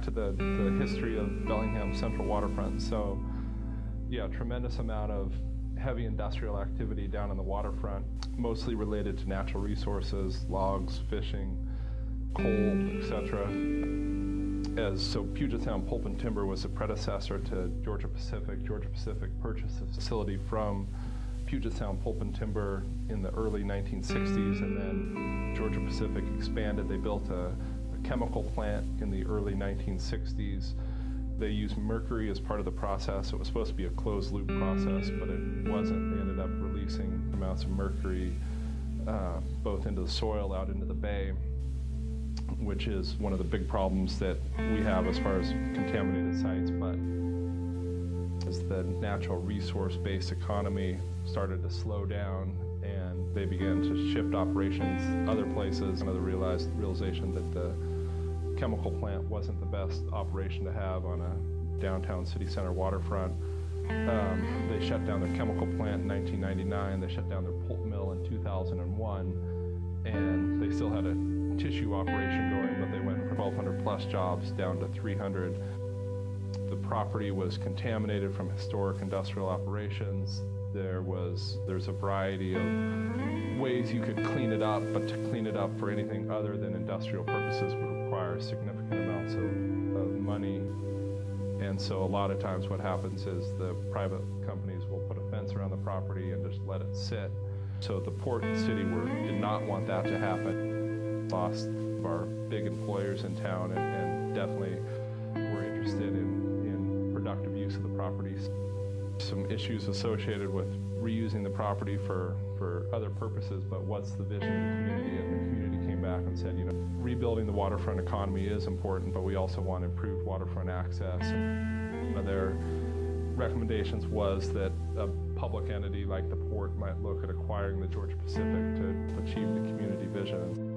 to the history of Bellingham Central Waterfront. So, yeah, tremendous amount of heavy industrial activity down on the waterfront, mostly related to natural resources, logs, fishing, coal, etc. So Puget Sound Pulp and Timber was a predecessor to Georgia Pacific. Georgia Pacific purchased a facility from Puget Sound Pulp and Timber in the early 1960s, and then Georgia Pacific expanded. They built a chemical plant in the early 1960s. They used mercury as part of the process. It was supposed to be a closed loop process, but it wasn't. They ended up releasing amounts of mercury both into the soil, out into the bay, which is one of the big problems that we have as far as contaminated sites. But as the natural resource-based economy started to slow down and they began to shift operations other places, the realization that the chemical plant wasn't the best operation to have on a downtown city center waterfront. They shut down their chemical plant in 1999. They shut down their pulp mill in 2001, and they still had a tissue operation going, but they went from 1,200 plus jobs down to 300. The property was contaminated from historic industrial operations. There's a variety of ways you could clean it up, but to clean it up for anything other than industrial purposes would require significant amounts of money. And so a lot of times what happens is the private companies will put a fence around the property and just let it sit. So the port and city did not want that to happen. Lost our big employers in town and definitely were interested in productive use of the properties. Some issues associated with reusing the property for other purposes, but what's the vision of the community? And the community came back and said, rebuilding the waterfront economy is important, but we also want improved waterfront access. And one of their recommendations was that a public entity like the port might look at acquiring the Georgia Pacific to achieve the community vision.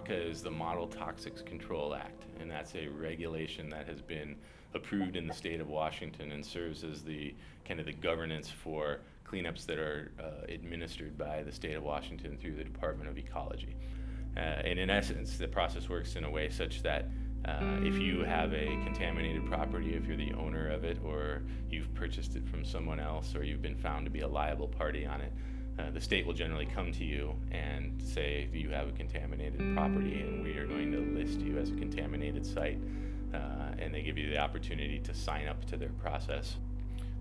MTCA is the Model Toxics Control Act, and that's a regulation that has been approved in the state of Washington and serves as the kind of the governance for cleanups that are administered by the state of Washington through the Department of Ecology. And in essence, the process works in a way such that if you have a contaminated property, if you're the owner of it, or you've purchased it from someone else, or you've been found to be a liable party on it, the state will generally come to you and say you have a contaminated property and we are going to list you as a contaminated site, and they give you the opportunity to sign up to their process.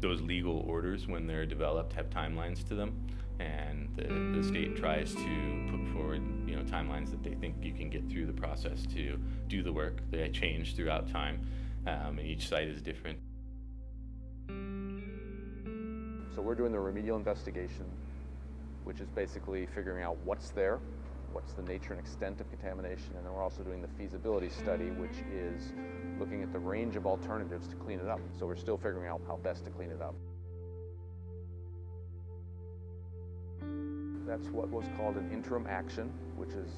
Those legal orders, when they're developed, have timelines to them, and the state tries to put forward timelines that they think you can get through the process to do the work. They change throughout time, and each site is different. So we're doing the remedial investigation, which is basically figuring out what's there, what's the nature and extent of contamination, and then we're also doing the feasibility study, which is looking at the range of alternatives to clean it up. So we're still figuring out how best to clean it up. That's what was called an interim action, which is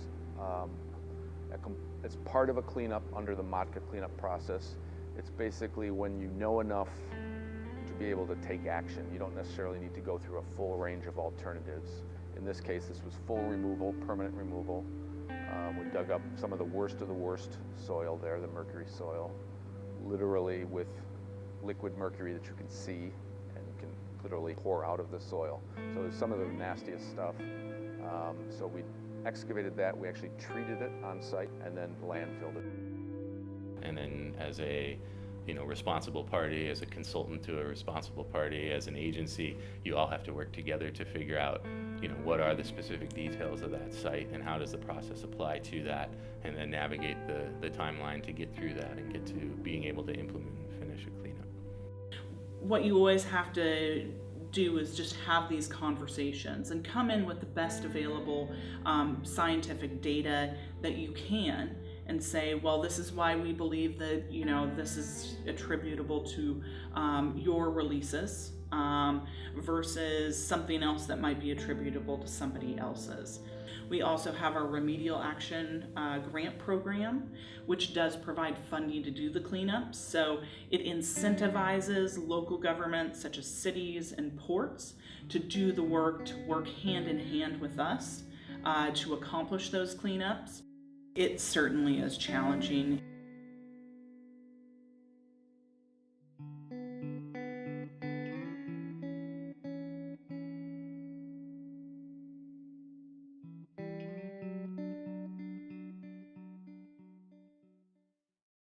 it's part of a cleanup under the MTCA cleanup process. It's basically when you know enough to be able to take action. You don't necessarily need to go through a full range of alternatives. In this case, this was full removal, permanent removal. We dug up some of the worst soil there, the mercury soil, literally with liquid mercury that you can see and you can literally pour out of the soil. So it's some of the nastiest stuff. So we excavated that, we actually treated it on site, and then landfilled it. And then as a responsible party, as a consultant to a responsible party, as an agency, you all have to work together to figure out, what are the specific details of that site and how does the process apply to that, and then navigate the timeline to get through that and get to being able to implement and finish a cleanup. What you always have to do is just have these conversations and come in with the best available scientific data that you can, and say, well, this is why we believe that this is attributable to your releases versus something else that might be attributable to somebody else's. We also have our remedial action grant program, which does provide funding to do the cleanups. So it incentivizes local governments such as cities and ports to do the work, to work hand in hand with us to accomplish those cleanups. It certainly is challenging.